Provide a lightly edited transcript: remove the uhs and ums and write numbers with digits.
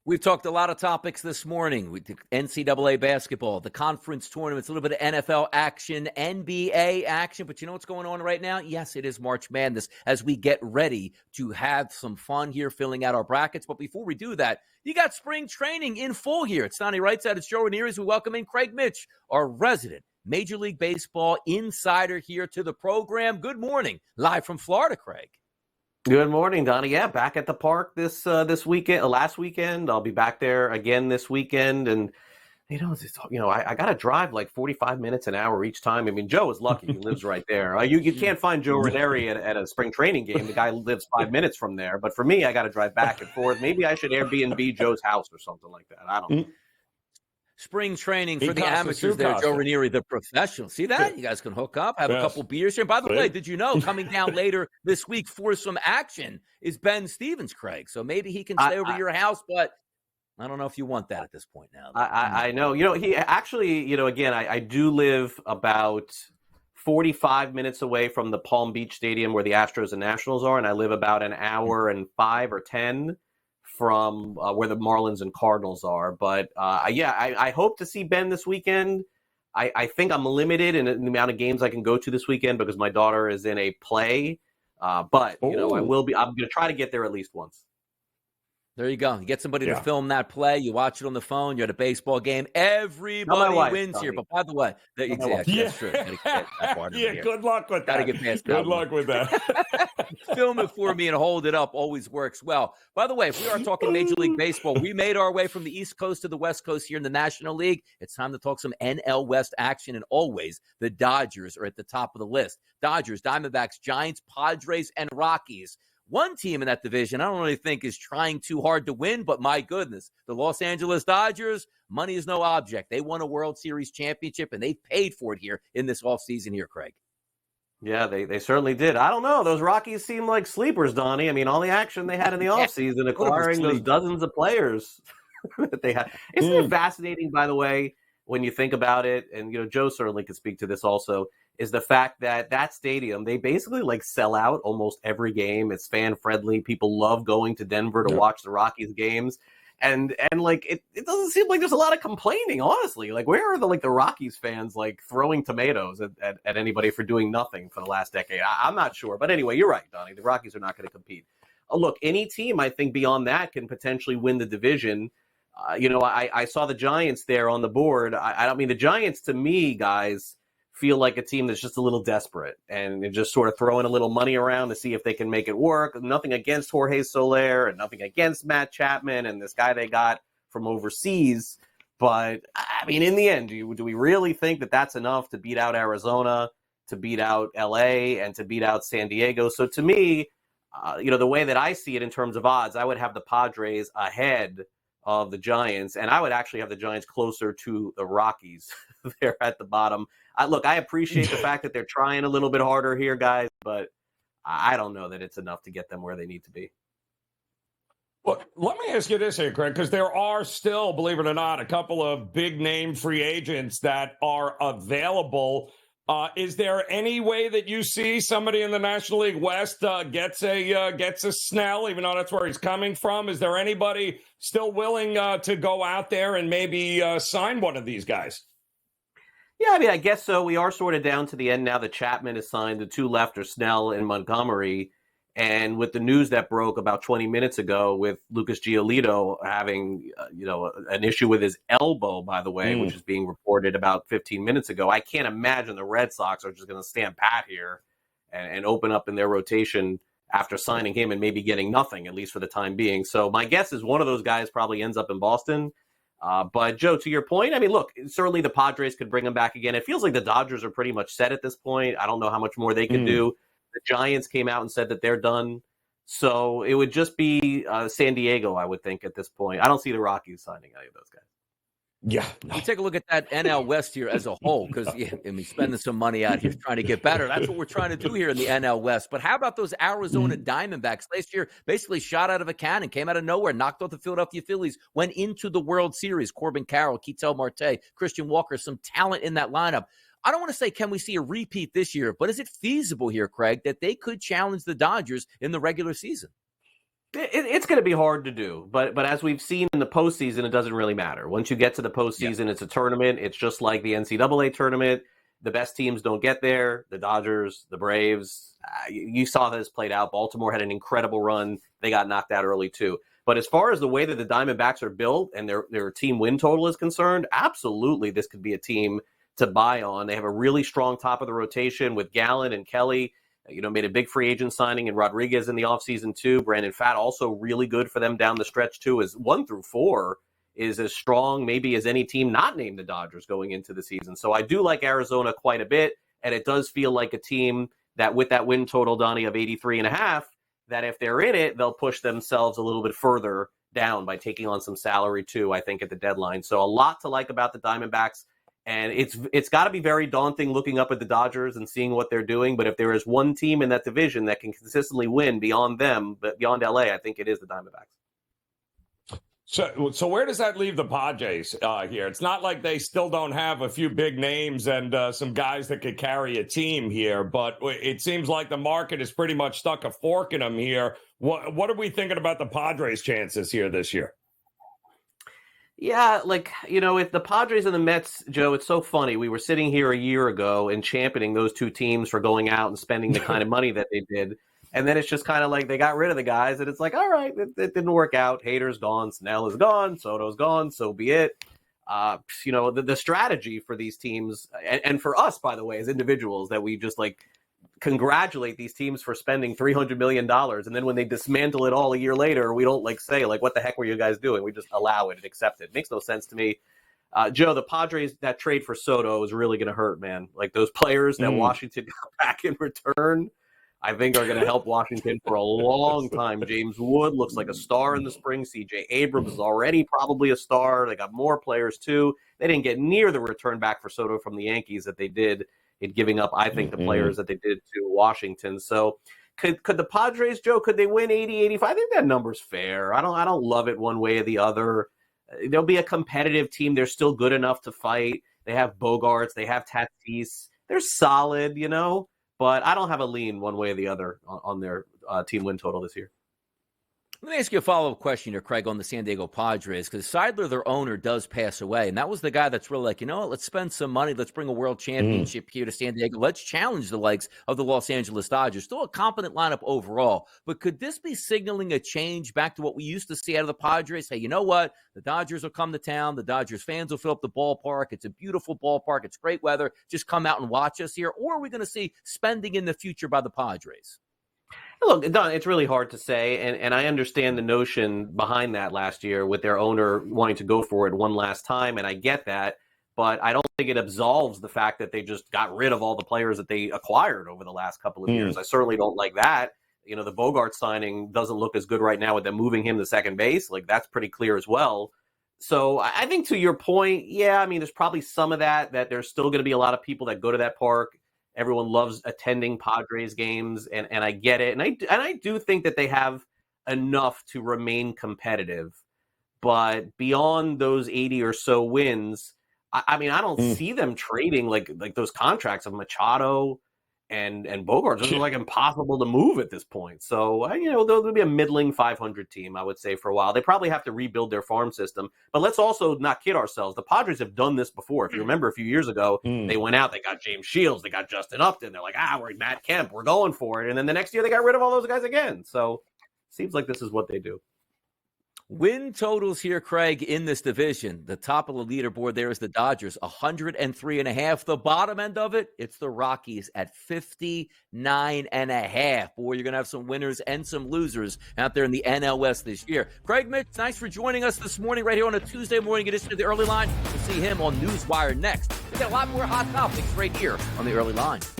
We've talked a lot of topics this morning. We did NCAA basketball, the conference tournaments, a little bit of NFL action, NBA action. But you know what's going on right now? Yes, it is March Madness as we get ready to have some fun here filling out our brackets. But before we do that, you got spring training in full here. It's Donnie Wrightside. It's Joe Ranieri. We welcome in Craig Mitch, our resident Major League Baseball insider here to the program. Good morning. Live from Florida, Craig. Good morning, Donnie. Yeah, back at the park this weekend, last weekend. I'll be back there again this weekend, and I got to drive like 45 minutes an hour each time. I mean, Joe is lucky; he lives right there. You can't find Joe Ranieri at a spring training game. The guy lives 5 minutes from there. But for me, I got to drive back and forth. Maybe I should Airbnb Joe's house or something like that. I don't know. Spring training for the amateurs there, Joe Ranieri, the professional. See that? You guys can hook up, have a couple beers here. By the way, did you know coming down later this week for some action is Ben Stevens, Craig? So maybe he can stay over your house, but I don't know if you want that at this point now. I know. He actually, again, I do live about 45 minutes away from the Palm Beach Stadium where the Astros and Nationals are, and I live about an hour and 5 or 10 from where the Marlins and Cardinals are. But I hope to see Ben this weekend. I think I'm limited in the amount of games I can go to this weekend because my daughter is in a play. But I'm going to try to get there at least once. There you go. You get somebody to film that play. You watch it on the phone. You're at a baseball game. Everybody wins here. But by the way, that's true. Good luck with that. Gotta get past good luck with that. Film it for me and hold it up. Always works well. By the way, if we are talking Major League Baseball, we made our way from the East Coast to the West Coast here in the National League. It's time to talk some NL West action. And always, the Dodgers are at the top of the list. Dodgers, Diamondbacks, Giants, Padres, and Rockies. One team in that division I don't really think is trying too hard to win, but my goodness, the Los Angeles Dodgers, money is no object. They won a World Series championship, and they paid for it here in this offseason here, Craig. Yeah, they certainly did. I don't know. Those Rockies seem like sleepers, Donnie. I mean, all the action they had in the offseason, acquiring those dozens of players that they had. Isn't it fascinating, by the way, when you think about it, and Joe certainly could speak to this also, is the fact that stadium, they basically sell out almost every game. It's fan friendly. People love going to Denver to watch the Rockies games. And it doesn't seem like there's a lot of complaining, honestly. Where are the Rockies fans throwing tomatoes at anybody for doing nothing for the last decade? I'm not sure. But anyway, you're right, Donnie. The Rockies are not going to compete. Look, any team, I think, beyond that can potentially win the division. I saw the Giants there on the board. I mean, the Giants, to me, guys, feel like a team that's just a little desperate and just sort of throwing a little money around to see if they can make it work. Nothing against Jorge Soler and nothing against Matt Chapman and this guy they got from overseas. But, I mean, in the end, do we really think that that's enough to beat out Arizona, to beat out L.A., and to beat out San Diego? So to me, the way that I see it in terms of odds, I would have the Padres ahead of the Giants, and I would actually have the Giants closer to the Rockies. They're at the bottom. I appreciate the fact that they're trying a little bit harder here, guys, but I don't know that it's enough to get them where they need to be. Well, let me ask you this here, Craig, because there are still, believe it or not, a couple of big-name free agents that are available. Is there any way that you see somebody in the National League West gets a Snell, even though that's where he's coming from? Is there anybody still willing to go out there and maybe sign one of these guys? Yeah, I mean, I guess so. We are sort of down to the end now that Chapman is signed. The two left are Snell and Montgomery. And with the news that broke about 20 minutes ago with Lucas Giolito having, an issue with his elbow, by the way, which is being reported about 15 minutes ago, I can't imagine the Red Sox are just going to stand pat here and open up in their rotation after signing him and maybe getting nothing, at least for the time being. So my guess is one of those guys probably ends up in Boston. But, Joe, to your point, I mean, look, certainly the Padres could bring him back again. It feels like the Dodgers are pretty much set at this point. I don't know how much more they can do. The Giants came out and said that they're done. So it would just be San Diego, I would think, at this point. I don't see the Rockies signing any of those guys. Yeah. You take a look at that NL West here as a whole, because spending some money out here trying to get better. That's what we're trying to do here in the NL West. But how about those Arizona Diamondbacks? Last year, basically shot out of a cannon, came out of nowhere, knocked off the Philadelphia Phillies, went into the World Series. Corbin Carroll, Ketel Marte, Christian Walker, some talent in that lineup. I don't want to say, can we see a repeat this year, but is it feasible here, Craig, that they could challenge the Dodgers in the regular season? It's going to be hard to do, but as we've seen in the postseason, it doesn't really matter. Once you get to the postseason, It's a tournament. It's just like the NCAA tournament. The best teams don't get there. The Dodgers, the Braves. You saw this played out. Baltimore had an incredible run. They got knocked out early too. But as far as the way that the Diamondbacks are built and their team win total is concerned, absolutely this could be a team to buy on. They have a really strong top of the rotation with Gallen and Kelly. Made a big free agent signing and Rodriguez in the offseason too. Brandon Pfaadt also really good for them down the stretch too, as 1 through 4 is as strong maybe as any team not named the Dodgers going into the season. So I do like Arizona quite a bit, and it does feel like a team that with that win total, Donnie, of 83.5, that if they're in it, they'll push themselves a little bit further down by taking on some salary too, I think, at the deadline. So a lot to like about the Diamondbacks. And it's got to be very daunting looking up at the Dodgers and seeing what they're doing. But if there is one team in that division that can consistently win beyond them, but beyond LA, I think it is the Diamondbacks. So where does that leave the Padres here? It's not like they still don't have a few big names and some guys that could carry a team here, but it seems like the market has pretty much stuck a fork in them here. What are we thinking about the Padres' chances here this year? Yeah, if the Padres and the Mets, Joe, it's so funny. We were sitting here a year ago and championing those two teams for going out and spending the kind of money that they did. And then it's just kind of like they got rid of the guys, and it's like, all right, it didn't work out. Hader's gone, Snell is gone, Soto's gone, so be it. The strategy for these teams, and for us, by the way, as individuals, that we just congratulate these teams for spending $300 million. And then when they dismantle it all a year later, we don't say, what the heck were you guys doing? We just allow it and accept it. It makes no sense to me. Joe, the Padres, that trade for Soto is really going to hurt, man. Those players that Washington got back in return, I think are going to help Washington for a long time. James Wood looks like a star in the spring. C.J. Abrams is already probably a star. They got more players too. They didn't get near the return back for Soto from the Yankees that they did in giving up, I think, the players that they did to Washington. So could the Padres, Joe, could they win 80, 85? I think that number's fair. I don't love it one way or the other. They'll be a competitive team. They're still good enough to fight. They have Bogarts. They have Tatis. They're solid, but I don't have a lean one way or the other on their team win total this year. Let me ask you a follow-up question here, Craig, on the San Diego Padres, because Seidler, their owner, does pass away. And that was the guy that's really let's spend some money. Let's bring a world championship here to San Diego. Let's challenge the likes of the Los Angeles Dodgers. Still a competent lineup overall. But could this be signaling a change back to what we used to see out of the Padres? Hey, you know what? The Dodgers will come to town. The Dodgers fans will fill up the ballpark. It's a beautiful ballpark. It's great weather. Just come out and watch us here. Or are we going to see spending in the future by the Padres? Look, Don, it's really hard to say, and I understand the notion behind that last year with their owner wanting to go for it one last time, and I get that, but I don't think it absolves the fact that they just got rid of all the players that they acquired over the last couple of years. I certainly don't like that. The Bogart signing doesn't look as good right now with them moving him to second base. That's pretty clear as well. So I think to your point, there's probably some of that there's still going to be a lot of people that go to that park. Everyone loves attending Padres games, and I get it. And I do think that they have enough to remain competitive. But beyond those 80 or so wins, I don't see them trading like those contracts of Machado and Bogarts. Those are impossible to move at this point. So, they'll be a middling 500 team, I would say, for a while. They probably have to rebuild their farm system. But let's also not kid ourselves. The Padres have done this before. If you remember a few years ago, they went out, they got James Shields, they got Justin Upton. They're like, we're Matt Kemp, we're going for it. And then the next year they got rid of all those guys again. So seems like this is what they do. Win totals here, Craig, in this division. The top of the leaderboard there is the Dodgers, 103.5. The bottom end of it, it's the Rockies at 59.5. Boy, you're going to have some winners and some losers out there in the NL West this year. Craig Mitch, thanks for joining us this morning right here on a Tuesday morning edition of The Early Line. We'll see him on Newswire next. We got a lot more hot topics right here on The Early Line.